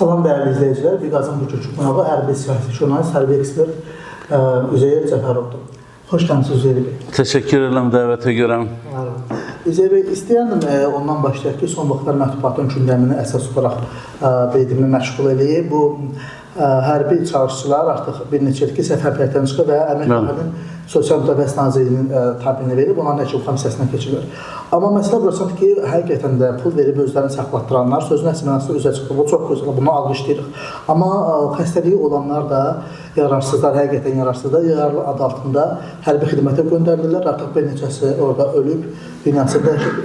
Salam dəyərli izləyicilər, bir qazın bu çocuk qonağı hərbi siyasi jurnalist, hərbi ekspert Üzeyir Cəfərovdur. Xoş gəlmisiniz Üzeyir bəy. Təşəkkür edirəm dəvətə görə. Üzeyir bəy, istəyərdim ondan başlayaq ki, son vaxtlar mətbuatın gündəmini əsas olaraq beydimi məşğul eləyib. Bu hərbi çağırışçılar artıq bir neçə ilki səfərbərlikdən çıxır və Əmək Müəllimin Sosial Müdafiəsi Nazirliyinin təbini verib, onların həkim komissiyasına keçirlər. Amma məsələ burasıdır ki, həqiqətən də pul verib özlərini saxlatdıranlar sözün əsməsi üzə çıxdı. Bu çox gözəl, bunu alqışlayırıq. Amma xəstəliyi olanlar da yararsızlar, həqiqətən yararsızlar. Yararlı adı altında hərbi xidmətə göndərilirlər. Artıq bir neçəsi orada ölüb, dünyası dəyişib.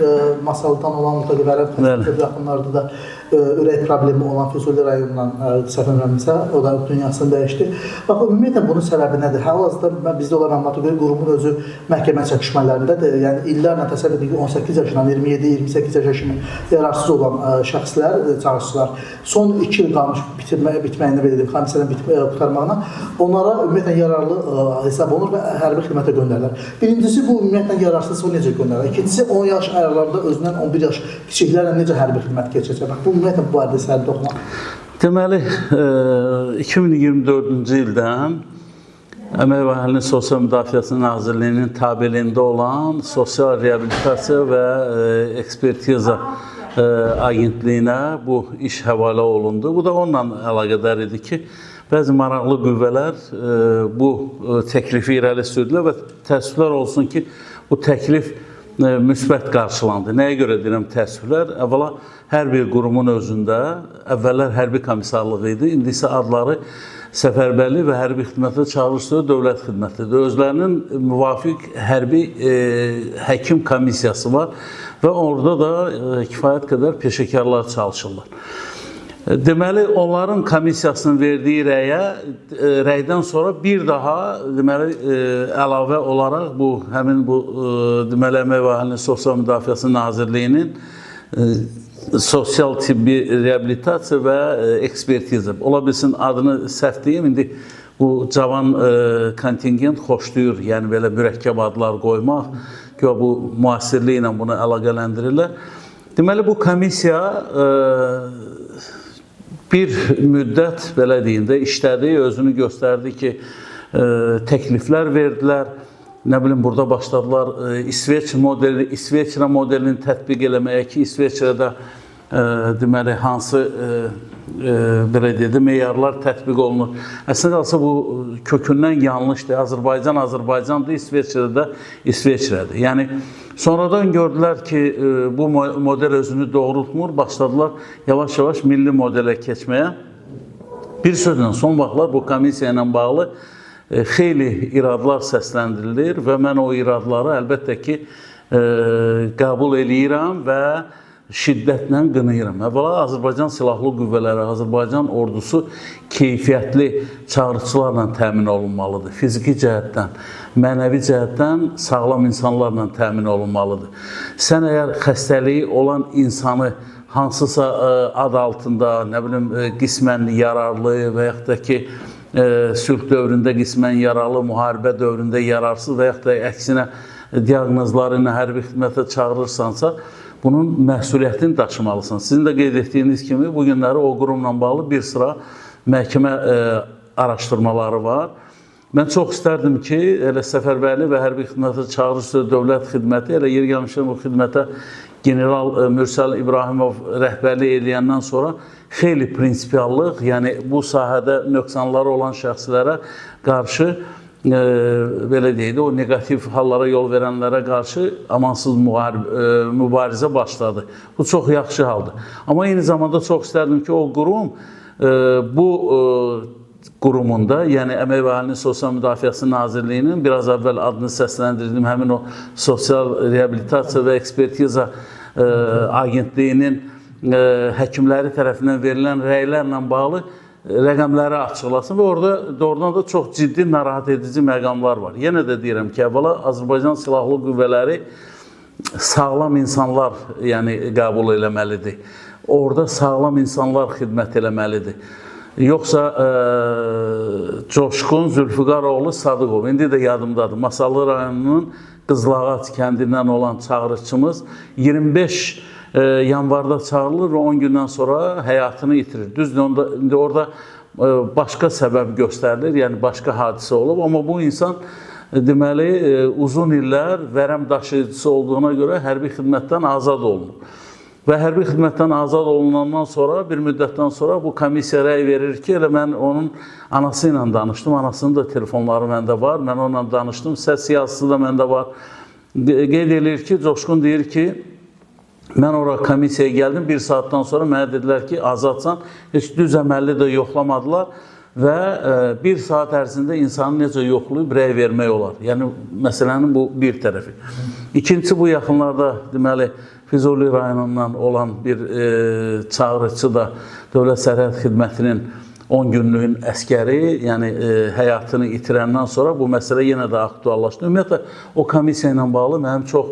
Masaldan olan mütəqəvvərəm xəstəliklər yaxınlarda da ürək problemi olan Füzuli rayonundan səfərlərimizə, o da dünyasını dəyişdi. Bax, ümumiyyətlə bunun səbəbi nədir? Hal-hazırda bizdə olan məlumatı görə qurumun özü məhkəmə çəkişmələrindədir. Yəni illərlə təsəvvür edin ki, 18 yaşından 27-28 yaş kimi yararsız olan şəxslər, çağırışçılar son 2 il qalmış bitməyinə belə deyim, komisiyadan qurtarmağına onlara ümumiyyətlə yararlı hesab olunur və hərbi xidmətə göndərirlər. Birincisi, bu ümumiyyətlə yararsız o necə göndərirlər? İkincisi, 10 yaş ayarlarda özündən 11 yaş kiçiklərlə necə hərbi xidmət keçəcək? Bax, bu ümumiyyətlə bu barədə səhər toxunan. Deməli, 2024-cü ildən Əmək və Əhalinin Sosial Müdafiəsi Nazirliyinin tabeliyində olan Sosial Reabilitasiya və Ekspertiza Agentliyinə bu iş həvalə olundu. Bu da onunla əlaqədar idi ki, bəzi maraqlı qüvvələr bu təklifi irəli sürdülər və təəssüflər olsun ki, bu təklif müsbət qarşılandı. Nəyə görə deyirəm təəssüflər? Əvvəla, hər bir qurumun özündə əvvəllər hərbi komissarlığı idi, indi isə adları səfərbərlik və hərbi xidmətə çağırışları dövlət xidmətidir. Özlərinin müvafiq hərbi həkim komissiyası var və orada da kifayət qədər peşəkarlar çalışırlar. Deməli, onların komissiyasının verdiyi rəydən sonra bir daha deməli, əlavə olaraq həmin bu deməli, Əmək və Əhalinin Sosial Müdafiəsi Nazirliyinin Sosial Tibbi Reabilitasiya və Ekspertiza. Ola bilsin, adını səhv deyim, indi bu cavan kontingent xoşlayır, yəni belə mürəkkəb adlar qoymaq, ki, bu müasirliklə bunu əlaqələndirirlər. Deməli, bu komissiya bir müddət, belə deyim də, işlədi, özünü göstərdi ki, təkliflər verdilər. Nə bilim, burada başladılar İsveçrə modelini tətbiq eləməyə ki, İsveçrədə deməli, hansı belə deyək, meyarlar tətbiq olunur. Əslində qalsa bu kökündən yanlışdır. Azərbaycandır, İsveçrədə İsveçrədir. Yəni, sonradan gördülər ki, bu model özünü doğrultmur, başladılar yavaş-yavaş milli modelə keçməyə. Bir sözlə, son vaxtlar bu komissiya ilə bağlı xeyli iradlar səsləndirilir və mən o iradları əlbəttə ki, qəbul eləyirəm və şiddətlə qınayıram. Əvvəla, Azərbaycan Silahlı Qüvvələri, Azərbaycan ordusu keyfiyyətli çağırışçılarla təmin olunmalıdır. Fiziki cəhətdən, mənəvi cəhətdən sağlam insanlarla təmin olunmalıdır. Sən əgər xəstəliyi olan insanı hansısa ad altında, nə bilim, qismən yararlı və yaxud da ki, sülh dövründə qismən yaralı, müharibə dövründə yararsız və yaxud da əksinə diaqnozları ilə hərbi xidmətə çağırırsansa, bunun məsuliyyətini daşımalısan. Sizin də qeyd etdiyiniz kimi, bu günləri o qurumla bağlı bir sıra məhkəmə araşdırmaları var. Mən çox istərdim ki, elə səfərbərlik və hərbi xidmətə çağırışdır dövlət xidməti, elə yer gəlmişdən bu xidmətə General Mürsəl İbrahimov rəhbərlik edəndən sonra xeyli prinsipiallıq, yəni bu sahədə nöqsanları olan şəxslərə qarşı, belə deyək, o negativ hallara yol verənlərə qarşı amansız mübarizə başladı. Bu çox yaxşı haldır. Amma eyni zamanda çox istərdim ki, o qurum bu qurumunda, yəni Əmək və Əhalinin Sosial Müdafiəsi Nazirliyinin biraz əvvəl adını səsləndirdim, həmin o Sosial Reabilitasiya və Ekspertiza Agentliyinin həkimləri tərəfindən verilən rəylərlə bağlı rəqəmləri açıqlasın və orada doğrudan da çox ciddi narahat edici məqamlar var. Yenə də deyirəm ki, əvvəla Azərbaycan Silahlı Qüvvələri sağlam insanlar qəbul eləməlidir. Orada sağlam insanlar xidmət eləməlidir. Yoxsa Coşqun Zülfüqaroğlu Sadıqov, indi də yadımdadır, Masallı rayonunun Qızılağac kəndindən olan çağırışçımız 25 yanvarda çağırılır və 10 gündən sonra həyatını itirir. Düzdür, indi orada başqa səbəb göstərilir, yəni başqa hadisə olub, amma bu insan deməli uzun illər vərəm daşıyıcısı olduğuna görə hərbi xidmətdən azad olunur. Və hərbi xidmətdən azad olunandan sonra, bir müddətdən sonra bu komissiya rəy verir ki, elə mən onun anası ilə danışdım, anasının da telefonları məndə var, mən onunla danışdım, səs yazısı da məndə var. Qeyd edir ki, Coşqun deyir ki, mən ora komissiyaya gəldim, bir saatdan sonra mənə dedilər ki, azadsan, heç düz əməlli də yoxlamadılar və bir saat ərzində insanı necə yoxlayıb rəy vermək olar. Yəni, məsələnin bu bir tərəfi. İkincisi, bu yaxınlarda, deməli, Füzuli rayonundan olan bir çağırıcı da Dövlət Sərhəd Xidmətinin 10 günlüyün əskəri, yəni həyatını itirəndən sonra bu məsələ yenə də aktuallaşdı. Ümumiyyətlə, o komissiya ilə bağlı mənim çox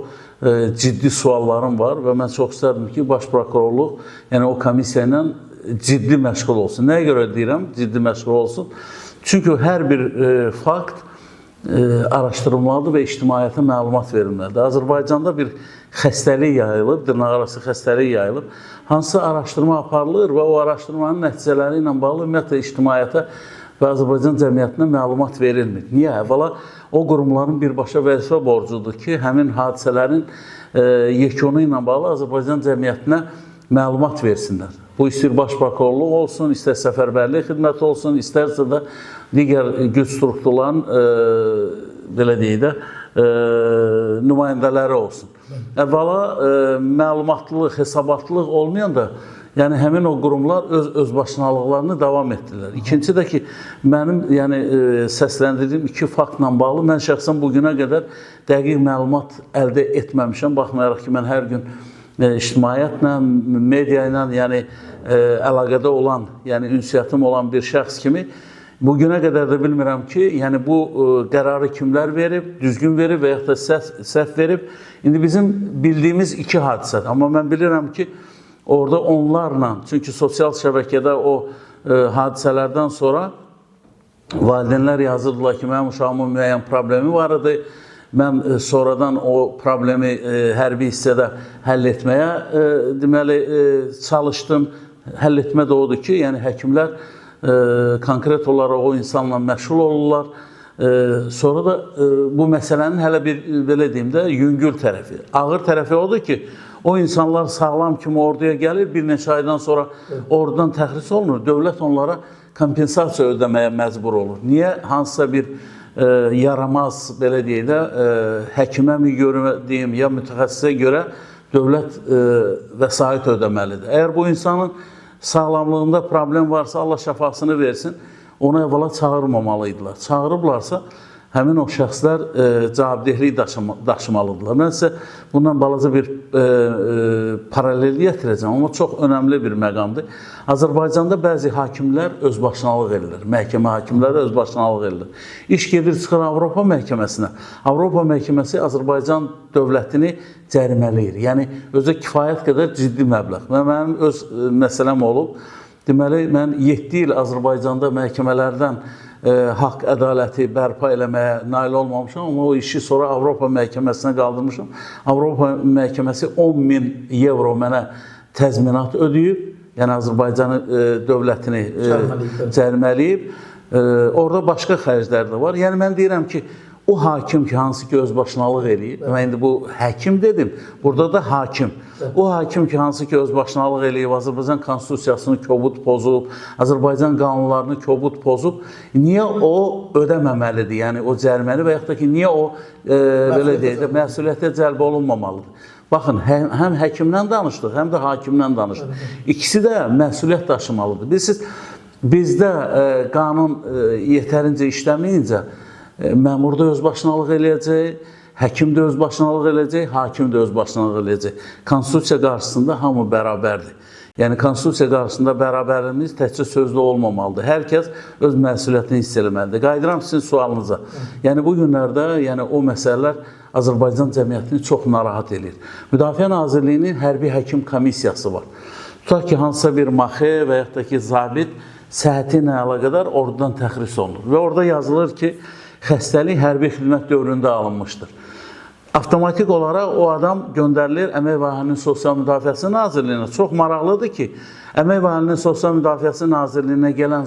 ciddi suallarım var və mən çox istərdim ki, Baş Prokurorluq, yəni o komissiya ilə ciddi məşğul olsun. Nəyə görə deyirəm ciddi məşğul olsun? Çünki hər bir fakt araşdırılmalıdır və ictimaiyyətə məlumat verilməlidir. Azərbaycanda bir xəstəlik yayılıb, dırnaqarası xəstəlik yayılıb. Hansı araşdırma aparılır və o araşdırmanın nəticələri ilə bağlı ümumiyyətlə ictimaiyyətə və Azərbaycan cəmiyyətinə məlumat verilmir. Niyə? Əvvəla o qurumların birbaşa vəzifə borcudur ki, həmin hadisələrin yekunu ilə bağlı Azərbaycan cəmiyyətinə məlumat versinlər. Bu istər Baş Prokurorluq olsun, istər Səfərbərlik xidməti olsun, istərsə də digər güc strukturların, belə deyək də, nümayəndələri olsun. Əvvəla məlumatlılıq, hesabatlılıq olmayan da, yəni həmin o qurumlar özbaşınalıqlarını davam etdirirlər. İkinci də ki, mənim səsləndirdiyim iki faktla bağlı mən şəxsən bugünə qədər dəqiq məlumat əldə etməmişəm. Baxmayaraq ki, mən hər gün ictimaiyyətlə, media ilə, yəni əlaqədə olan, yəni ünsiyyətim olan bir şəxs kimi bugünə qədər də bilmirəm ki, yəni bu qərarı kimlər verib, düzgün verib və yaxud da səhv verib. İndi bizim bildiyimiz iki hadisədir. Amma mən bilirəm ki, orada onlarla, çünki sosial şəbəkədə o hadisələrdən sonra valideynlər yazırdılar ki, mənim uşağımın müəyyən problemi var idi. Mən sonradan o problemi hərbi hissədə həll etməyə deməli çalışdım. Həll etmə də odur ki, yəni həkimlər konkret olaraq o insanla məşğul olurlar. Sonra da bu məsələnin hələ bir, belə deyim də, yüngül tərəfi. Ağır tərəfi odur ki, o insanlar sağlam kimi orduya gəlir, bir neçə aydan sonra oradan təxris olunur. Dövlət onlara kompensasiya ödəməyə məcbur olur. Niyə? Hansısa bir yaramaz, belə deyək də, həkimə mi görə deyim, ya mütəxəssisə görə dövlət vəsait ödəməlidir. Əgər bu insanın sağlamlığında problem varsa, Allah şəfasını versin, ona əvvəla çağırmamalıydılar. Çağırıblarsa, həmin o şəxslər cavabdehlik daşımalıdırlar. Mən sizə bundan balaca bir paralel gətirəcəm, amma çox önəmli bir məqamdır. Azərbaycanda bəzi hakimlər özbaşınalıq edirlər, məhkəmə hakimləri özbaşınalıq edirlər. İş gedir, çıxır Avropa məhkəməsinə. Avropa məhkəməsi Azərbaycan dövlətini cərimələyir. Yəni, özə kifayət qədər ciddi məbləğ. Mənim öz məsələm olub. Deməli, mən 7 il Azərbaycanda məhkəmələrdən haqq ədaləti bərpa eləməyə nail olmamışam, amma o işi sonra Avropa məhkəməsinə qaldırmışam. Avropa məhkəməsi 10.000 euro mənə təzminat ödəyib, yəni Azərbaycanı dövlətini cərimələyib. Orada başqa xərclər də var. Yəni mən deyirəm ki, o hakim ki, hansı ki özbaşınalıq eləyib, mən indi bu həkim dedim, burada da hakim. O hakim ki, hansı ki özbaşınalıq eləyib, Azərbaycan konstitusiyasını kobud pozub, Azərbaycan qanunlarını kobud pozub, niyə o ödəməməlidir, yəni o cəriməni və yaxud da ki, niyə o, belə deyək də, məsuliyyətə cəlb olunmamalıdır? Baxın, həm həkimdən danışdıq, həm də hakimdən danışdıq. İkisi də məsuliyyət daşımalıdır. Bilirsiniz, bizdə qanun yetərincə işləməyincə, məmur da özbaşınalıq eləyəcək, həkim də özbaşınalıq eləyəcək, hakim də özbaşınalıq eləyəcək. Konstitusiya qarşısında hamı bərabərdir. Yəni, konstitusiya qarşısında bərabərliyimiz təkcə sözlü olmamalıdır. Hər kəs öz məsuliyyətini hiss eləməlidir. Qayıdıram sizin sualınıza. Yəni, bu günlərdə o məsələlər Azərbaycan cəmiyyətini çox narahat edir. Müdafiə Nazirliyinin hərbi həkim komissiyası var. Tutaq ki, hansısa bir maxı və yaxud da ki, zabit səhhəti ilə əlaqədar ordudan təxris olunur. Və orada yazılır ki, xəstəlik hərbi xidmət dövründə alınmışdır. avtomatik olaraq o adam göndərilir Əmək və Əhalinin Sosial Müdafiəsi Nazirliyinə. Çox maraqlıdır ki, Əmək və Əhalinin Sosial Müdafiəsi Nazirliyinə gələn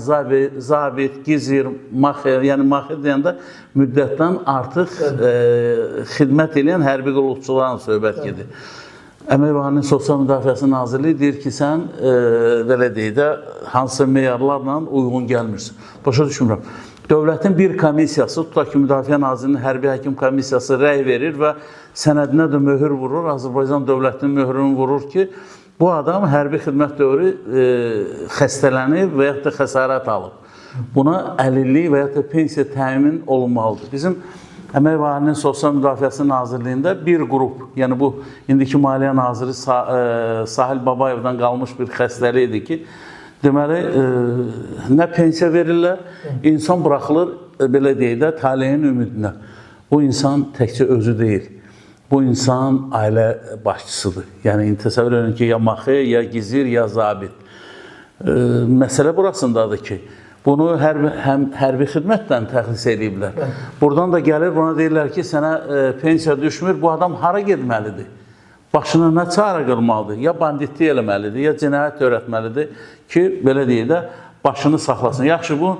zabit, gizir, maxir, yəni maxir deyəndə müddətdən artıq xidmət edən hərbi qulluqçularla söhbət gedir. Əmək və Əhalinin Sosial Müdafiəsi Nazirliyi deyir ki, sən belə deyək də, hansı meyarlarla uyğun gəlmirsən. Başa düşmürəm. Dövlətin bir komissiyası, tutaq ki, Müdafiə Nazirliyinin hərbi həkim komissiyası rəy verir və sənədinə də möhür vurur, Azərbaycan dövlətinin möhürünü vurur ki, bu adam hərbi xidmət dövrü xəstələnib və yaxud da xəsarət alıb. Buna əlillik və yaxud da pensiya təmin olunmalıdır. Bizim Əmək və Əhalinin Sosial Müdafiəsi Nazirliyində bir qrup, yəni bu, indiki Maliyyə Naziri Sahil Babayevdən qalmış bir xəstəlikdir ki, deməli, nə pensiya verirlər, insan buraxılır, belə deyək də, taleyin ümidinə. Bu insan təkcə özü deyil, bu insan ailə başçısıdır. Yəni, təsəvvür edin ki, ya maxi, ya gizir, ya zabit. Məsələ burasındadır ki, bunu hərbi xidmətdən təxlis ediblər. Buradan da gəlir, buna deyirlər ki, sənə pensiya düşmür, bu adam hara gedməlidir? Başına nə çarə qılmalıdır? Ya banditlik eləməlidir, ya cinayət törətməlidir ki, belə deyək də, başını saxlasın. Yaxşı, bu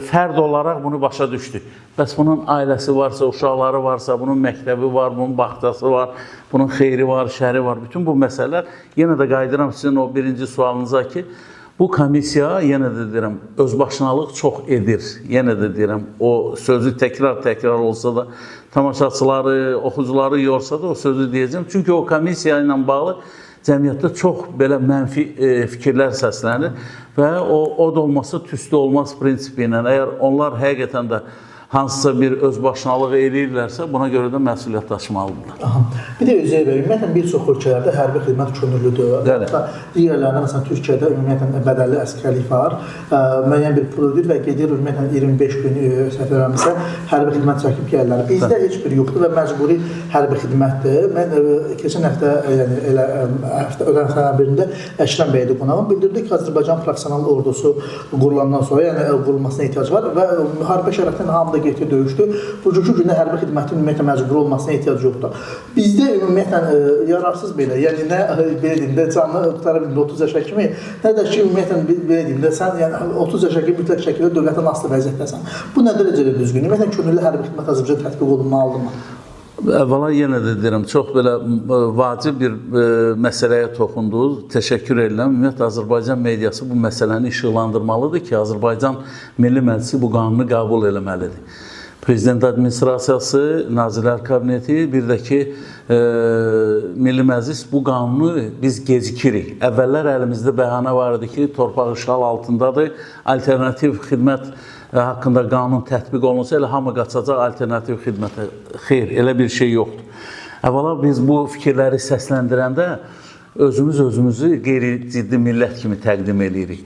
fərd olaraq bunu başa düşdü. Bəs bunun ailəsi varsa, uşaqları varsa, bunun məktəbi var, bunun bağçası var, bunun xeyri var, şəri var. Bütün bu məsələlər, yenə də qayıdıram sizin o birinci sualınıza ki, bu komissiya, yenə də deyirəm, özbaşınalıq çox edir. Yenə də deyirəm, o sözü təkrar olsa da, tamaşaçıları, oxucuları yorsa da o sözü deyəcəm. Çünki o komissiya ilə bağlı cəmiyyətdə çox belə mənfi fikirlər səslənir və o od olması tüstü olmaz prinsipi ilə. Əgər onlar həqiqətən də hansısa bir özbaşınalıq eləyirlərsə, buna görə də məsuliyyət daşımalıdırlar. Bir də Üzeyir bəy, ümumiyyətlə bir çox ölkələrdə hərbi xidmət könüllüdür. Digərlərində, məsələn, Türkiyədə ümumiyyətlə bədəlli əskərlik var, müəyyən bir pul ödəyir və gedir ümumiyyətlə 25 gün səhv eləmirəmsə hərbi xidmət çəkib gəlirlər. Bizdə heç bir yoxdur və məcburi hərbi xidmətdir. Mən keçən həftə, yəni elə ötən həftənin birində Əşrəm bəydə qonağım bildirdi ki, Azərbaycan professional ordusu qurulandan sonra, yəni qurulmasına ehtiyac var və müharibə şəraitində hamıda getdi, döyüşdü. Bugünkü gündə hərbi xidmətin ümumiyyətlə məcburi olmasına ehtiyac yoxdur. Bizdə ümumiyyətlə yararsız belə, yəni nə belə deyim də canlı qutara bilmir 30 yaşa kimi, nə də ki ümumiyyətlə belə deyim də sən yəni 30 yaşa kimi mütləq şəkildə dövlətin asılı vəziyyətdəsən. Bu nə dərəcədə düzgün? Ümumiyyətlə könüllü hərbi xidmət Azərbaycanda tətbiq olunmalıdırmı? Əvvəla yenə də deyirəm, çox belə vacib bir məsələyə toxundunuz. Təşəkkür edirəm. Ümumiyyətlə, Azərbaycan mediası bu məsələni işıqlandırmalıdır ki, Azərbaycan Milli Məclisi bu qanunu qəbul eləməlidir. Prezident Administrasiyası, Nazirlər Kabineti, bir də ki, Milli Məclis bu qanunu biz gecikirik. Əvvəllər əlimizdə bəhanə var idi ki, torpaq işğal altındadır, alternativ xidmət haqqında qanun tətbiq olunsa, elə hamı qaçacaq alternativ xidmətə. Xeyr, elə bir şey yoxdur. Əvvəla biz bu fikirləri səsləndirəndə özümüzü qeyri-ciddi millət kimi təqdim edirik.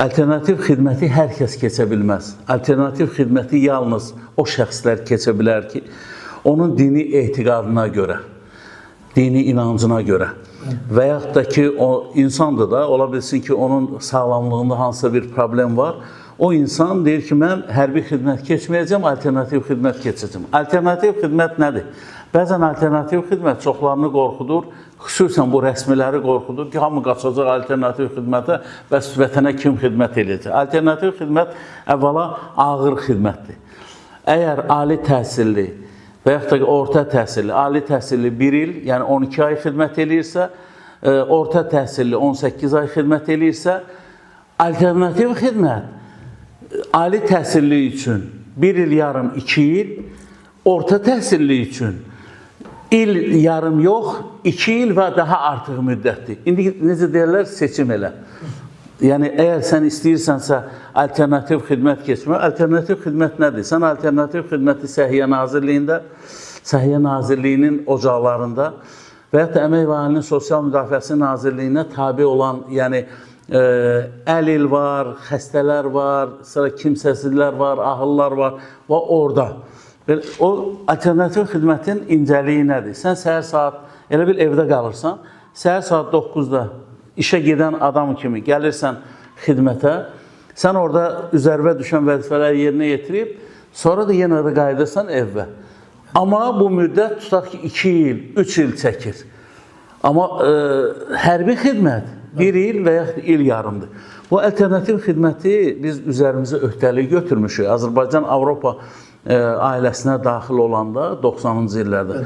Alternativ xidməti hər kəs keçə bilməz. Alternativ xidməti yalnız o şəxslər keçə bilər ki, onun dini etiqadına görə, dini inancına görə və yaxud da ki, o insandır da, ola bilsin ki, onun sağlamlığında hansısa bir problem var. O insan deyir ki, mən hərbi xidmət keçməyəcəm, alternativ xidmət keçəcəm. Alternativ xidmət nədir? Bəzən alternativ xidmət çoxlarını qorxudur, xüsusən bu rəsmiləri qorxudur ki, hamı qaçacaq alternativ xidmətə və vətənə kim xidmət edəcək? Alternativ xidmət əvvəla ağır xidmətdir. Əgər ali təhsilli və yaxud da orta təhsilli, ali təhsilli 1 il, yəni 12 ay xidmət eləyirsə, orta təhsilli 18 ay xidmət eləyirsə, alternativ xidmət ali təhsilli üçün 1 il yarım 2 il, orta təhsilli üçün il yarım yox, 2 il və daha artıq müddətdir. İndi necə deyirlər, seçim elə. Yəni, əgər sən istəyirsənsə alternativ xidmət keçmə, alternativ xidmət nədir? Sən alternativ xidməti Səhiyyə Nazirliyində, Səhiyyə Nazirliyinin ocaqlarında və yaxud da Əmək və Əhalinin Sosial Müdafiəsi Nazirliyinə tabi olan, yəni əlil var, xəstələr var, sıra kimsəsizlər var, ahıllar var və orada. O alternativ xidmətin incəliyi nədir? Sən səhər saat, elə bir evdə qalırsan, səhər saat 9-da işə gedən adam kimi gəlirsən xidmətə, sən orada üzərvə düşən vəzifələri yerinə yetirib, sonra da yenə də qayıdırsan evə. Amma bu müddət tutaq ki 2 il, 3 il çəkir. Amma hərbi xidmət 1 il və yaxud il yarımdır. Bu alternativ xidməti biz üzərimizə öhdəlik götürmüşük. Azərbaycan Avropa ailəsinə daxil olanda 90-cı illərdə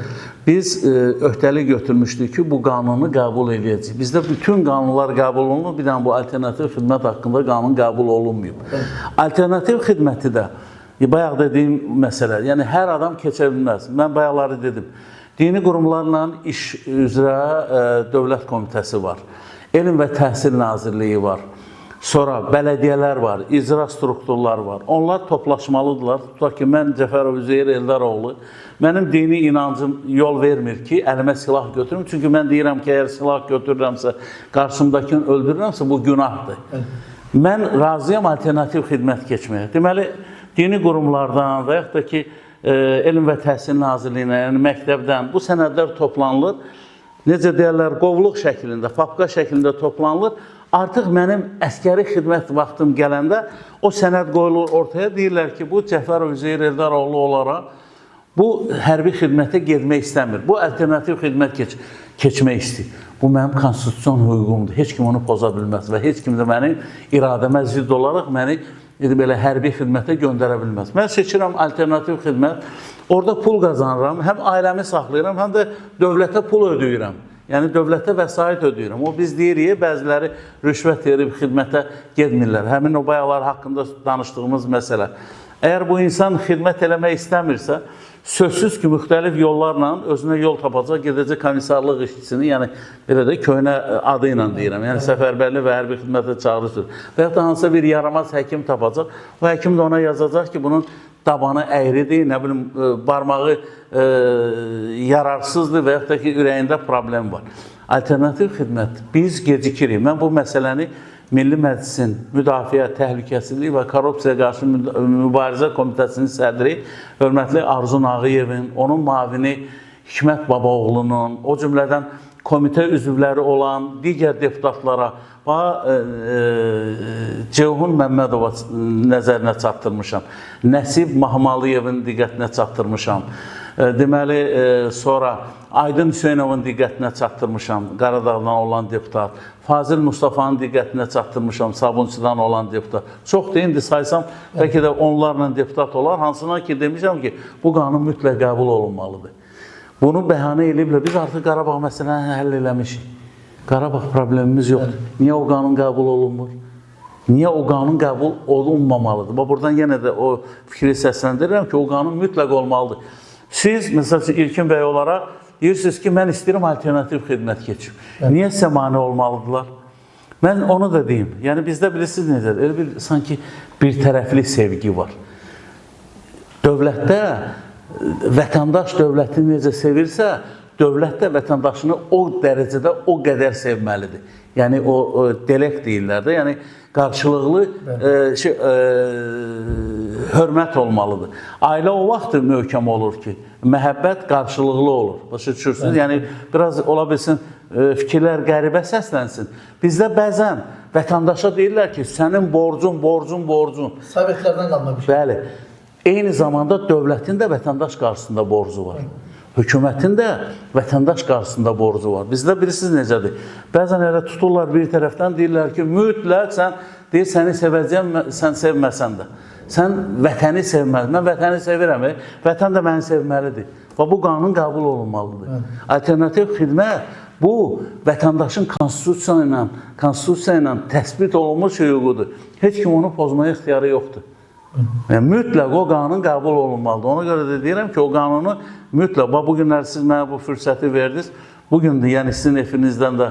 biz öhdəlik götürmüşdük ki, bu qanunu qəbul edəcəyik. Bizdə bütün qanunlar qəbul olunur, bir dənə bu alternativ xidmət haqqında qanun qəbul olunmayıb. Alternativ xidməti də bayaq dediyim məsələ, yəni hər adam keçə bilməz. Mən bayaqları dedim, dini qurumlarla iş üzrə Dövlət Komitəsi var, Elm və Təhsil Nazirliyi var. Sonra bələdiyyələr var, icra strukturlar var. Onlar toplaşmalıdırlar. Tutaq ki, mən Cəfərov Üzeyir Eldaroğlu, mənim dini inancım yol vermir ki, əlimə silah götürüm. Çünki mən deyirəm ki, əgər silah götürürəmsə, qarşımdakını öldürürəmsə, bu günahdır. Mən razıyam alternativ xidmət keçməyə. Deməli, dini qurumlardan və yaxud da ki, Elm və Təhsil Nazirliyinə, yəni məktəbdən bu sənədlər toplanılır. Necə deyərlər, qovluq şəklində, papqa şəklində toplanılır. Artıq mənim əskəri xidmət vaxtım gələndə o sənəd qoyulur ortaya, deyirlər ki, bu Cəfərov Üzeyir Eldaroğlu olaraq bu hərbi xidmətə getmək istəmir. Bu alternativ xidmət keçmək istəyir. Bu mənim konstitusiyon hüququmdur. Heç kim onu poza bilməz və heç kim də mənim iradəmə zidd olaraq məni belə hərbi xidmətə göndərə bilməz. Mən seçirəm alternativ xidmət. Orada pul qazanıram, həm ailəmi saxlayıram, həm də dövlətə pul ödəyirəm. Yəni dövlətə vəsait ödəyirəm. O biz deyirik, bəziləri rüşvət verib xidmətə getmirlər. Həmin o bayaqlar haqqında danışdığımız məsələ. Əgər bu insan xidmət eləmək istəmirsə, sözsüz ki, müxtəlif yollarla özünə yol tapacaq, gedəcək komissarlıq işçisini, yəni belə də köhnə adı ilə deyirəm, yəni səfərbərlik və hərbi xidmətə çağırışdır. Və yaxud da hansısa bir yaramaz həkim tapacaq, o həkim də ona yazacaq ki, bunun tabanı əyridir, nə bilim, barmağı yararsızdır və yaxud da ki, ürəyində problem var. Alternativ xidmət, biz gecikirik. Mən bu məsələni Milli Məclisin Müdafiə, Təhlükəsizlik və Korrupsiyaya qarşı Mübarizə Komitəsinin sədri, hörmətli Arzu Nağıyevin, onun müavini Hikmət Babaoğlunun, o cümlədən komitə üzvləri olan digər deputatlara və Ceyhun Məmmədova nəzərinə çatdırmışam. Nəsib Mahmalıyevin diqqətinə çatdırmışam. Deməli, sonra Aydın Hüseynovun diqqətinə çatdırmışam, Qaradağdan olan deputat. Fazil Mustafanın diqqətinə çatdırmışam, Sabunçudan olan deputat. Çoxdur, indi saysam, bəlkə də onlarla deputat olar. Hansına ki, demişəm ki, bu qanun mütləq qəbul olunmalıdır. Bunu bəhanə ediblər, biz artıq Qarabağ məsələni həll eləmişik. Qarabağ problemimiz yoxdur. Niyə o qanun qəbul olunmur? Niyə o qanun qəbul olunmamalıdır? Buradan yenə də o fikri səsləndirirəm ki, o qanun mütləq olmalıdır. Siz, məsələn, İlkin bəy olaraq deyirsiniz ki, mən istəyirəm alternativ xidmət keçim. Niyə sizə mane olmalıdırlar? Mən onu da deyim. Yəni, bizdə bilirsiniz necədir? Elə bir, sanki bir tərəfli sevgi var. Dövlətdə vətəndaş dövlətini necə sevirsə, dövlət də vətəndaşını o dərəcədə, o qədər sevməlidir. Yəni, o delek deyirlər də, yəni qarşılıqlı hörmət olmalıdır. Ailə o vaxt möhkəm olur ki, məhəbbət qarşılıqlı olur. Başa düşürsünüz? Yəni, biraz ola bilsin, fikirlər qəribə səslənsin. Bizdə bəzən vətəndaşa deyirlər ki, sənin borcun. Sovetlərdən qalma bir şey. Bəli. Eyni zamanda dövlətin də vətəndaş qarşısında borcu var. Hökumətin də vətəndaş qarşısında borcu var. Bizdə bilirsiniz necədir? Bəzən elə tuturlar bir tərəfdən, deyirlər ki, mütləq sən deyir, səni sevəcəyəm, sən sevməsən də. Sən vətəni sevməlisən. Mən vətəni sevirəm, vətən də məni sevməlidir. Və bu qanun qəbul olunmalıdır. Alternativ xidmət bu vətəndaşın konstitusiya ilə təsbit olunmuş hüququdur. Heç kim onu pozmaya ixtiyarı yoxdur. Yəni, mütləq o qanun qəbul olunmalıdır. Ona görə də deyirəm ki, o qanunu mütləq, bugünlər siz mənə bu fürsəti verdiniz. Bugün də, yəni sizin efinizdən də,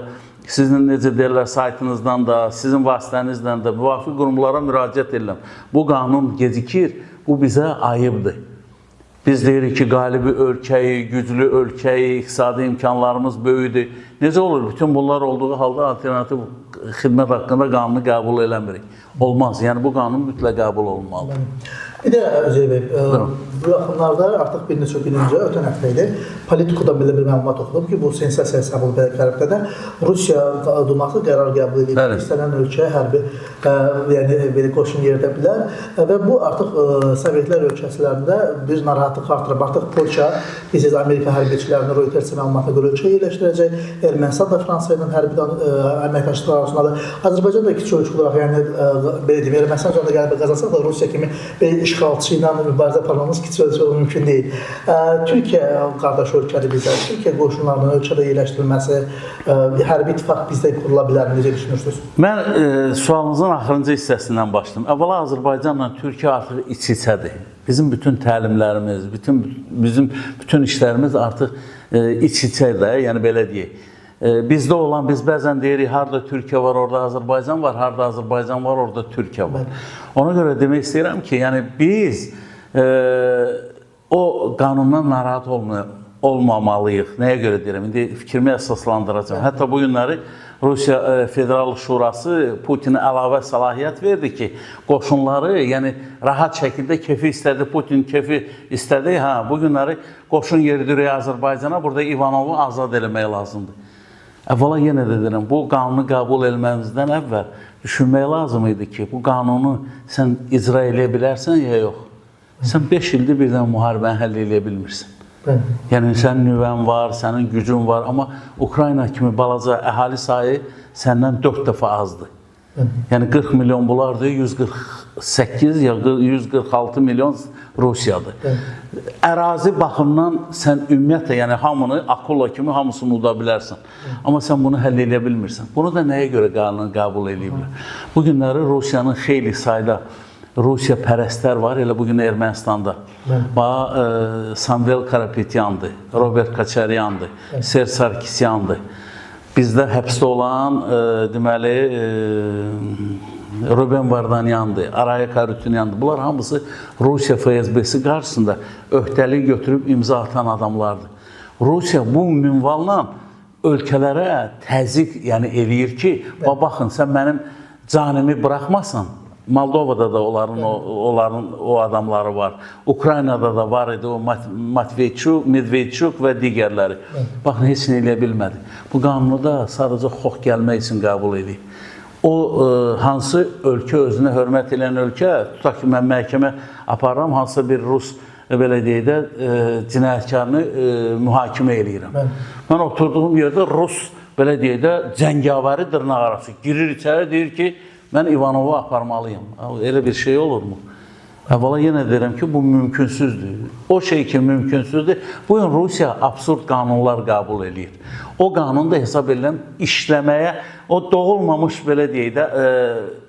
sizin necə deyirlər, saytınızdan da, sizin vasitənizdən də müvafiq qurumlara müraciət edirəm. Bu qanun gecikir, bu bizə ayıbdır. Biz deyirik ki, qalibi ölkəyi, güclü ölkəyi, iqtisadi imkanlarımız böyüdür. Necə olur? Bütün bunlar olduğu halda alternativ xidmət haqqında qanunu qəbul eləmirik. Olmaz. Yəni bu qanun mütləq qəbul olmalıdır. Bir də Özey bəy, bu yaxınlarda artıq bir neçə gün öncə, ötən həftə idi, Politiko'dan belə bir məlumat oxudum ki, bu sensasiya hesab olub Qəribdə də Rusiya Duması qərar qəbul edib ki, istənilən ölkəyə hərbi yəni qoşun yeridə bilər və bu artıq Sovetlər ölkəsilərində bir narahatlıq artırıb. Artıq Polşa, bilirsiniz, Amerika hərbiçilərini Reuters məlumatına görə ölkəyə yerləşdirəcək, Ermənistan da Fransa ilə hərbi əməkdaşlıqlar arasındadır. Azərbaycan da iki ölkə olaraq, yəni belə deyim, Ermənistan da qələbə qazansaq da Rusiya kimi işğalçı ilə mübarizə aparmamız kiçik mümkün deyil. Türkiyə qardaş ölkədir bizə. Türkiyə qoşunlarının ölkədə yerləşdirilməsi, hərbi ittifaq bizdə qurula bilər mi? Necə düşünürsünüz? Mən sualınızın axırıncı hissəsindən başlayım. Əvvəla Azərbaycanla Türkiyə artıq iç-içədir. Bizim bütün təlimlərimiz, bizim bütün işlərimiz artıq iç-içədir, yəni belə deyək. Bizdə olan, biz bəzən deyirik, harada Türkiyə var, orada Azərbaycan var, harada Azərbaycan var, orada Türkiyə var. Ona görə demək istəyirəm ki, yəni biz o qanundan narahat olmamalıyıq. Nəyə görə deyirəm? İndi fikrimi əsaslandıracağım. Hətta bu günləri Rusiya Federal Şurası Putinə əlavə səlahiyyət verdi ki, qoşunları, yəni rahat şəkildə kefi istədi, Putin kefi istədi. Bu günləri qoşun yeridiriyor Azərbaycana, burada İvanovu azad eləmək lazımdır. Əvvəla yenə də deyirəm, bu qanunu qəbul etməyimizdən əvvəl düşünmək lazım idi ki, bu qanunu sən icra eləyə bilərsən ya yox. Sən 5 ildir birdən müharibəni həll eləyə bilmirsən. Yəni sənin nüvən var, sənin gücün var, amma Ukrayna kimi balaca əhali sayı səndən 4 dəfə azdır. Yəni 40 milyon bunlardır, 148 ya 146 milyon Rusiyadır. Ərazi baxımdan sən ümumiyyətlə, yəni hamını, Akula kimi hamısını uda bilərsən. Amma sən bunu həll edə bilmirsən. Bunu da nəyə görə qanunu qəbul ediblər? Bu günləri Rusiyanın xeyli sayda Rusiya pərəstlər var, elə bugün Ermənistanda. Samvel Karapetyandır, Robert Kaçaryandır, Serj Sarkisyandır. Bizdə həbsdə olan, deməli, Ruben Vardanyandır, Araya Karutunyandır. Bunlar hamısı Rusiya FSB-si qarşısında öhdəlik götürüb imza atan adamlardır. Rusiya bu minvalla ölkələrə təzyiq eləyir ki, baxın, sən mənim canimi buraxmasan, Moldovada da onların o adamları var. Ukraynada da var idi o Medvedchuk və digərləri. Baxın, heç nə eləyə bilmədi. Bu qanunu da sadəcə xox gəlmək üçün qəbul edib. O, hansı ölkə özünə hörmət edən ölkə, tutaq ki, mən məhkəmə aparıram, hansı bir Rus, belə deyək də, cinayətkarını mühakimə eləyirəm. Mən oturduğum yerdə Rus, belə deyək də, cəngavəri dırnaq arası girir içəri, deyir ki, mən İvanovu aparmalıyım. Elə bir şey olurmu? Əvvəla yenə deyirəm ki, bu mümkünsüzdür. O şey ki, mümkünsüzdür. Bu gün Rusiya absurd qanunlar qəbul edir. O qanun da hesab edilən işləməyə, o doğulmamış, belə deyək də,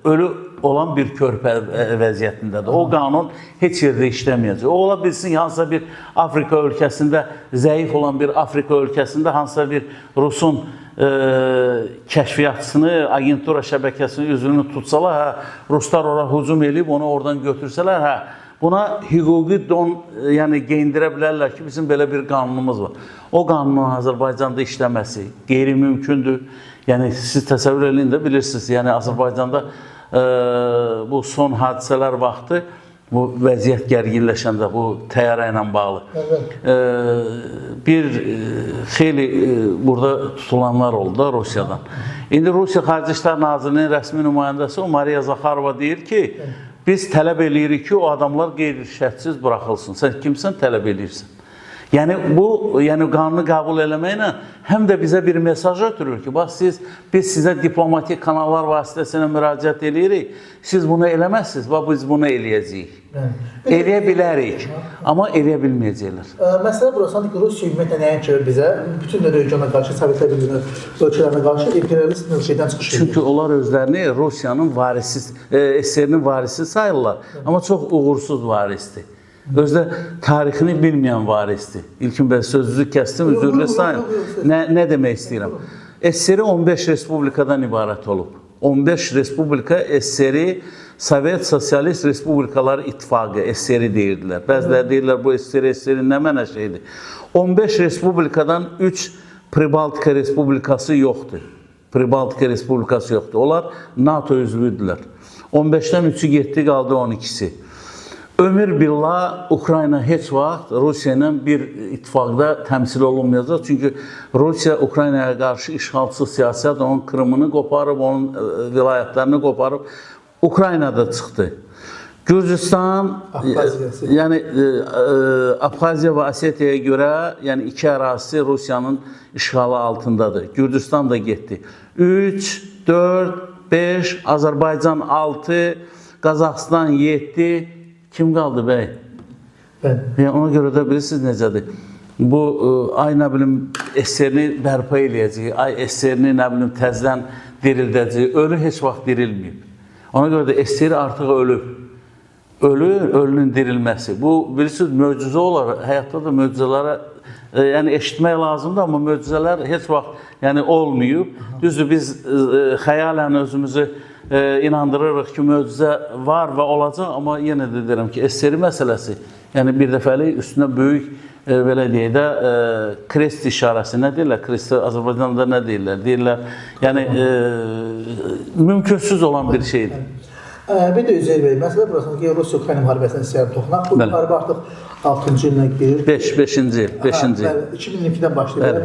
ölü olan bir körpə vəziyyətindədir. O qanun heç yerdə işləməyəcək. O, ola bilsin, hansısa bir Afrika ölkəsində, zəif olan bir Afrika ölkəsində, hansısa bir Rusun kəşfiyyatçısını, agentura şəbəkəsinin üzvünü tutsalar, Ruslar ora hücum edib, onu oradan götürsələr, buna hüquqi don geyindirə bilərlər ki, bizim belə bir qanunumuz var. O qanunun Azərbaycanda işləməsi qeyri-mümkündür. Yəni, siz təsəvvür edin də bilirsiniz, yəni Azərbaycanda bu son hadisələr vaxtı, bu vəziyyət gərginləşəndə, bu təyyarə ilə bağlı. Bir xeyli burada tutulanlar oldu da Rusiyadan. İndi Rusiya Xarici İşlər Nazirliyinin rəsmi nümayəndəsi o Mariya Zakharova deyir ki, biz tələb eləyirik ki, o adamlar qeyri-şərtsiz buraxılsın. Sən kimsən tələb eləyirsən? Yəni, bu qanunu qəbul eləməklə həm də bizə bir mesaj ötürür ki, bax, biz sizə diplomatik kanallar vasitəsilə müraciət eləyirik, siz bunu eləməzsiniz, bax, biz bunu eləyəcəyik. Eləyə bilərik, amma eləyə bilməyəcəklər. Məsələ burasıdır ki, Rusiya ümumiyyətlə nəyə bizə, bütün regiona qarşı, Sovetlər Birliyinin ölkələrinə qarşı imperialist mövqedən çıxış edir. Çünki onlar özlərini Rusiyanın varisi, SSR-nin varisi sayırlar, amma çox uğursuz varisdir. Özdə tarixini bilməyən varisdir. İlkin bəy sözünüzü kəsdim, üzürlü sayın. Nə demək istəyirəm? SSR 15 respublikadan ibarət olub. 15 respublika SSR Sovet Sosialist Respublikaları İttifaqı, SSR deyirdilər. Bəziləri deyirlər, bu SSR nə mənə şeydir. 15 respublikadan 3 Pribaltika Respublikası yoxdur. Pribaltika Respublikası yoxdur. Onlar NATO üzvüdürlər. 15-dən 3-ü getdi, qaldı 12-si. Ömür billah Ukrayna heç vaxt Rusiya ilə bir ittifaqda təmsil olunmayacaq. Çünki Rusiya Ukraynaya qarşı işğalçı siyasət, onun Krımını qoparıb, onun vilayətlərini qoparıb Ukraynada çıxdı. Gürcüstan, yəni Abxaziya və Osetiyaya görə, yəni iki ərazisi Rusiyanın işğalı altındadır. Gürcüstan da getdi. 3, 4, 5, Azərbaycan 6, Qazaxıstan 7, kim qaldı bəy? Yəni, ona görə də bilirsiniz necədir? Bu, ay nə bilim, SSR-ni bərpa eləyəcək, ay SSR-ni nə bilim, təzdən dirildəcək, ölü heç vaxt dirilməyib. Ona görə də SSR artıq ölüb. Ölünün dirilməsi. Bu, bilirsiniz, möcüzə olar. Həyatda da möcüzələrə yəni, eşitmək lazımdır, amma möcüzələr heç vaxt yəni, olmayıb. Düzdür, biz xəyalən özümüzü inandırırıq ki, möcüzə var və olacaq, amma yenə də deyirəm ki, SSR məsələsi, yəni bir dəfəlik üstünə böyük, belə deyək də, krest işarəsi, nə deyirlər? Kresti Azərbaycanda nə deyirlər? Deyirlər, yəni, mümkünsüz olan bir şeydir. Bir də Üzeyir bəy, məsələ burasında ki, Rusiya-Ukrayna müharibəsinə istəyirəm toxunaq. Bu müharibə artıq 6-cı illə girir. 5-ci il. 2002-dən başlayır.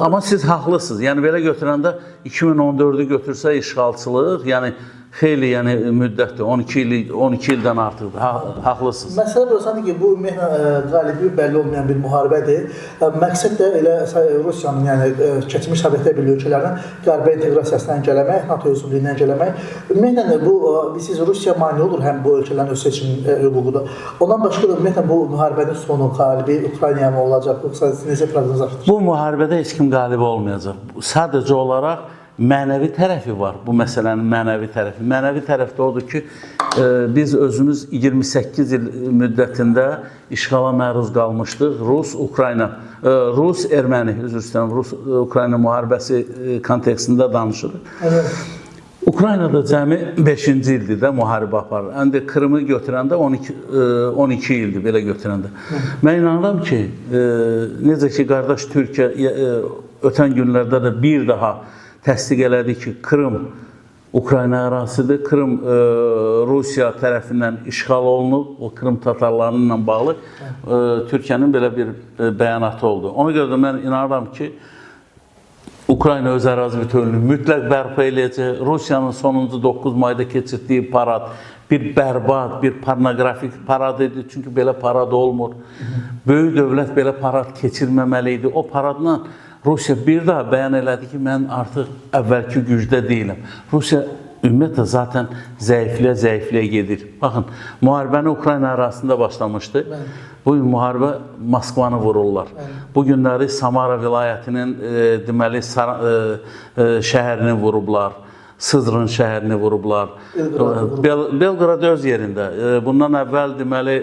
Amma siz haqlısınız. Yəni, belə götürəndə 2014-ü götürsə işğalçılıq, yəni xeyli müddətdir, 12 ildən artıqdır, haqlısınız. Məsələ burasındadır ki, bu ümumiyyətlə qalibi bəlli olmayan bir müharibədir. Məqsəd də elə Rusiyanın, yəni keçmiş Sovetlər Birliyi ölkələrinin qəribə inteqrasiyasına əngələmək, NATO üzvlüyünə əngələmək. Ümumiyyətlə bu, siz Rusiya mane olur həm bu ölkələrin öz seçim hüququdur. Ondan başqa da ümumiyyətlə bu müharibənin sonu qalibi Ukraynaya mı olacaq, yoxsa necə proqnozlaşdırır? Bu müharibədə heç kim qalib olmayacaq. Sadəcə olaraq mənəvi tərəfi var, bu məsələnin mənəvi tərəfi. Mənəvi tərəf də odur ki, biz özümüz 28 il müddətində işğala məruz qalmışdıq. Rus-Erməni, üzr istəyirəm, Rus-Ukrayna müharibəsi kontekstində danışırıq. Evet. Ukraynada cəmi 5-ci ildir də müharibə aparır. Əndə Krımı götürəndə 12 ildir belə götürəndə. Mən inanıram ki, necə ki, qardaş Türkiyə ötən günlərdə də bir daha təsdiq elədi ki, Krım Ukrayna ərazisidir. Krım Rusiya tərəfindən işğal olunub, o Krım tatarlarıyla bağlı Türkiyənin belə bir bəyanatı oldu. Ona görə də mən inanıram ki, Ukrayna öz ərazi bütövlüyünü mütləq bərpa eləyəcək. Rusiyanın sonuncu 9 mayda keçirdiyi parad bir bərbad, bir pornoqrafik parad idi. Çünki belə parad olmur. Böyük dövlət belə parad keçirməməli idi. O paradla Rusiya bir daha bəyan elədi ki, mən artıq əvvəlki gücdə deyiləm. Rusiya ümumiyyətlə zaten zəifliyə gedir. Baxın, müharibəni Ukrayna arasında başlamışdı. Bu gün müharibə Moskvanı vururlar. Bu günləri Samara vilayətinin deməli şəhərini vurublar. Sızrın şəhərini vurublar. Belqrad öz yerində. Bundan əvvəl deməli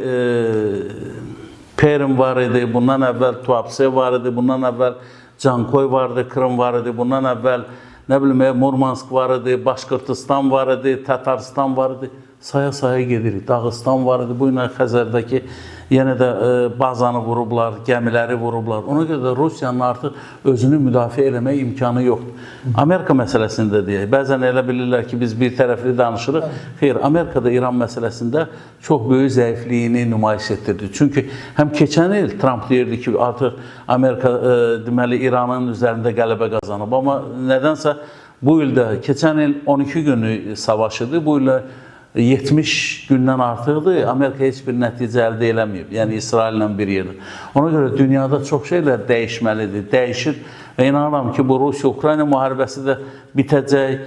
Perm var idi, bundan əvvəl Tuapse var idi, bundan əvvəl Cankoy vardı, Krım var idi, bundan əvvəl nə bilim Murmansk var idi, Başqırtıstan var idi, Tatarstan var idi. Saya gedirik. Dağıstan var idi, bu gün Xəzərdəki yenə də bazanı vurublar, gəmiləri vurublar. Ona görə də Rusiyanın artıq özünü müdafiə eləmək imkanı yoxdur. Amerika məsələsində deyək, bəzən elə bilirlər ki, biz bir tərəfli danışırıq. Xeyr, Amerika da İran məsələsində çox böyük zəifliyini nümayiş etdirdi. Çünki həm keçən il Trump deyirdi ki, artıq Amerika deməli İranın üzərində qələbə qazanıb. Amma nədənsə bu ildə, keçən il 12 günü savaşıdır, bu ildə 70 gündən artıqdır, Amerika heç bir nəticə əldə eləməyib, yəni İsraillə bir yerdə. Ona görə dünyada çox şeylər dəyişməlidir, dəyişir və inanıram ki, bu Rusiya-Ukrayna müharibəsi də bitəcək.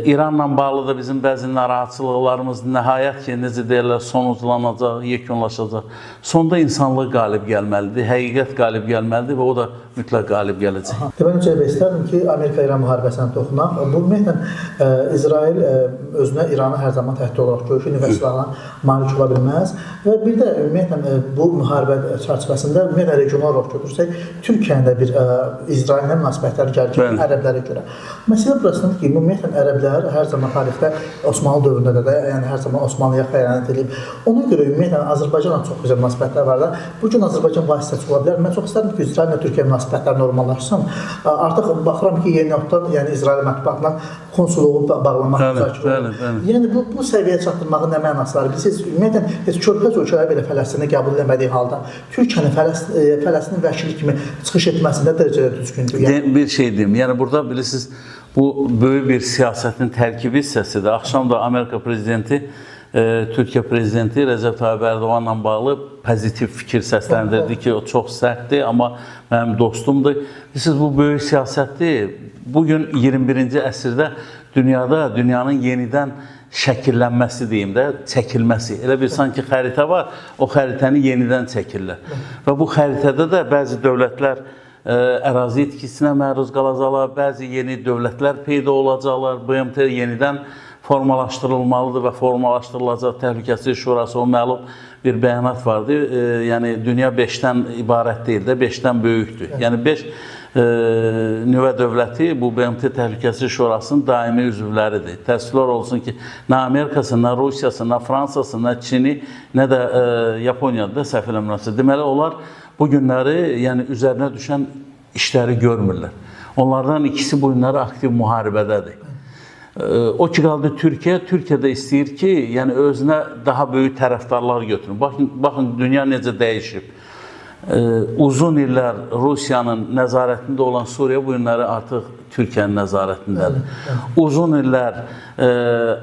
İranla bağlı da bizim bəzi narahatçılıqlarımız nəhayət ki, necə deyirlər, sonuclanacaq, yekunlaşacaq. Sonda insanlıq qalib gəlməlidir, həqiqət qalib gəlməlidir və o da mütləq qalib gələcək. Deməli, istərdim ki, Amerika-İran müharibəsinə toxunaq. Bu, ümumiyyətlə, İsrail özünə İranı hər zaman təhdid olaraq görür, nüvə silahına malik ola bilməz. Və bir də ümumiyyətlə bu müharibə çərçivəsində ümumiyyətlə regional olaraq götürsək, Türkiyənin də bir İsraillə münasibətləri gərgin ərəblərə görə. Məsələ burasındadır ki, ümumiyyətlə ərəblər hər zaman tarixdə Osmanlı dövründə də, yəni hər zaman Osmanlıya xəyanət edib. Ona görə ümumiyyətlə Azərbaycanla çox gözəl münasibətlər var da. Bu gün Azərbaycan vasitəçi ola bilər. Mən çox istərdim ki, İsraillə Türkiyə münasibətləri normallaşsın. Artıq baxıram ki, yeni notdan, yəni İsrail mətbuatla konsulluğu bağlamaq müzakirə olunur. Yəni bu səviyyəyə çatdırmağın nə mənası var? Siz ümumiyyətlə heç körpəz ölkələr belə Fələstinə qəbul etmədiyi halda Türkiyənin Fələstin vəkili kimi çıxış etməsində dərəcədə düzgündür. Yəni bir şey deyim. Yəni burada bilirsiniz, bu böyük bir siyasətin tərkibi hissəsidir. Axşam da Amerika prezidenti Türkiyə prezidenti Rəcəb Tayyip Ərdoğanla bağlı pozitiv fikir səsləndirdi ki, o çox sərtdir, amma mənim dostumdur. Siz bu böyük siyasətdir. Bugün 21-ci əsrdə dünyada dünyanın yenidən şəkillənməsi deyim də, çəkilməsi. Elə bir sanki xəritə var, o xəritəni yenidən çəkirlər. Və bu xəritədə də bəzi dövlətlər ərazi itkisinə məruz qalacaqlar, bəzi yeni dövlətlər peyda olacaqlar, BMT yenidən formalaşdırılmalıdır və formalaşdırılacaq Təhlükəsizlik Şurası o məlum bir bəyanat vardı. Yəni dünya 5-dən ibarət deyil də, 5-dən böyükdür. Yəni 5 nüvə dövləti bu BMT Təhlükəsizlik Şurasının daimi üzvləridir. Təəssüflər olsun ki, nə Amerikası, nə Rusiyası, nə Fransası, nə Çini, nə də Yaponiyada da səhv eləmirəmsə. Deməli, onlar bu günləri yəni üzərinə düşən işləri görmürlər. Onlardan ikisi bu günləri aktiv müharibədədir. O ki qaldı Türkiyə də istəyir ki, yəni özünə daha böyük tərəfdarlar götürün. Baxın, dünya necə dəyişib. Uzun illər Rusiyanın nəzarətində olan Suriya bu günləri artıq Türkiyənin nəzarətindədir. Uzun illər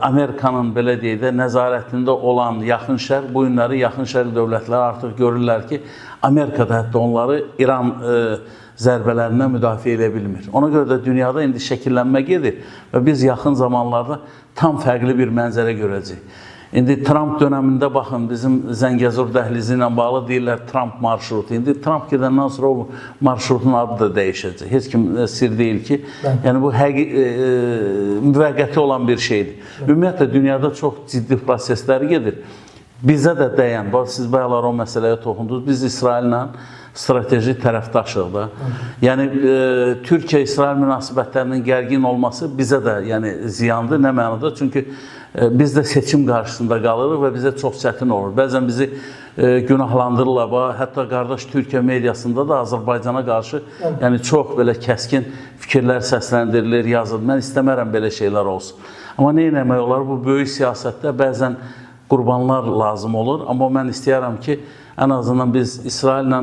Amerikanın belə deyək də nəzarətində olan Yaxın Şərq bu günləri Yaxın Şərq dövlətləri artıq görürlər ki, Amerika da hətta onları İran zərbələrindən müdafiə edə bilmir. Ona görə də dünyada indi şəkillənmə gedir və biz yaxın zamanlarda tam fərqli bir mənzərə görəcəyik. İndi Trump dönəmində baxın, bizim Zəngəzur dəhlizi ilə bağlı deyirlər Trump marşrutu. İndi Trump gedəndən sonra o marşrutun adı da dəyişəcək. Heç kim sir deyil ki, yəni bu müvəqqəti olan bir şeydir. Ümumiyyətlə, dünyada çox ciddi proseslər gedir. Bizə də dəyən, siz bayaqlar o məsələyə toxundunuz, biz İsraillə strateji tərəfdaşıq da. Yəni, Türkiyə-İsrail münasibətlərinin gərgin olması bizə də ziyandır, nə mənada? Çünki biz də seçim qarşısında qalırıq və bizə çox çətin olur. Bəzən bizi günahlandırırlar, hətta qardaş Türkiyə mediasında da Azərbaycana qarşı çox belə kəskin fikirlər səsləndirilir, yazılır. Mən istəmərəm belə şeylər olsun. Amma nə etmək olar? Bu böyük siyasətdə bəzən qurbanlar lazım olur. Amma mən istəyərəm ki, ən azından biz İsraillə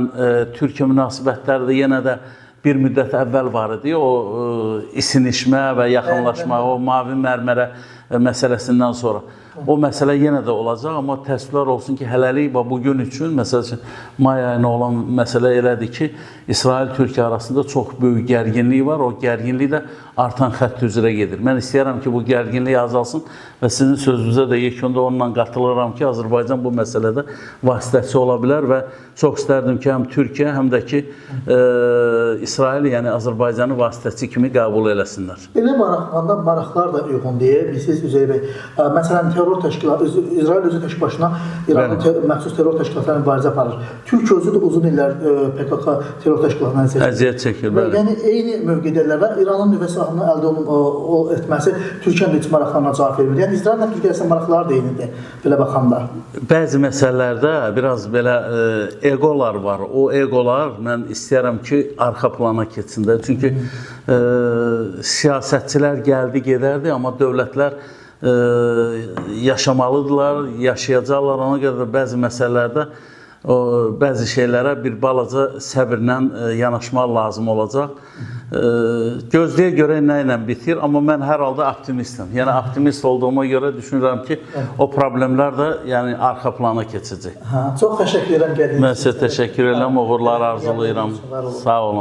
Türkiyə münasibətləri də yenə də bir müddət əvvəl var idi. O isinişmə və yaxınlaşma, o mavi mərmərə məsələsindən sonra. O məsələ yenə də olacaq, amma təəssüflər olsun ki, hələlik bugün üçün, məsəl üçün, may ayına olan məsələ elədir ki, İsrail-Türkiyə arasında çox böyük gərginlik var, o gərginlik də artan xətt üzrə gedir. Mən istəyərəm ki, bu gərginlik azalsın və sizin sözünüzə də yekunda onunla qatılıram ki, Azərbaycan bu məsələdə vasitəçi ola bilər və çox istərdim ki, həm Türkiyə, həm də ki, İsrail, yəni Azərbaycanı vasitəçi kimi qəbul eləsinlər. Elə maraqlar da uyğun deyir. Siz Üzeyir bəy, məsələn, terror təşkilatı, İsrail özü tək başına İranın məxsus terror təşkilatlarına mübarizə aparır. Türkiyə özü də uzun illər PKK terror təşkilatına əziyyət çəkir. Yəni, eyni mövqedələr və İranın nüvə silahını əldə etməsi Türkiyənin heç maraqlarına cavab vermir. Yəni, İsraillə Türkiyəsin maraqları da eynidir, belə baxanda. Bəzi məsələlərdə biraz belə egolar var. O egolar, mən istəyərəm ki, arxa plana keçsin də. Çünki siyasətçilər gəldi, gedərdi, amma dövlətlər yaşamalıdırlar, yaşayacaqlar. Ona görə də bəzi məsələlərdə bəzi şeylərə bir balaca səbirlə yanaşmaq lazım olacaq. Gözləyə görə nə ilə bitir, amma mən hər halda optimistim. Yəni, optimist olduğuma görə düşünürəm ki, o problemlər də arxa plana keçəcək. Çox təşəkkür edirəm. Mən sizə təşəkkür edirəm, uğurlar arzulayıram. Sağ olun.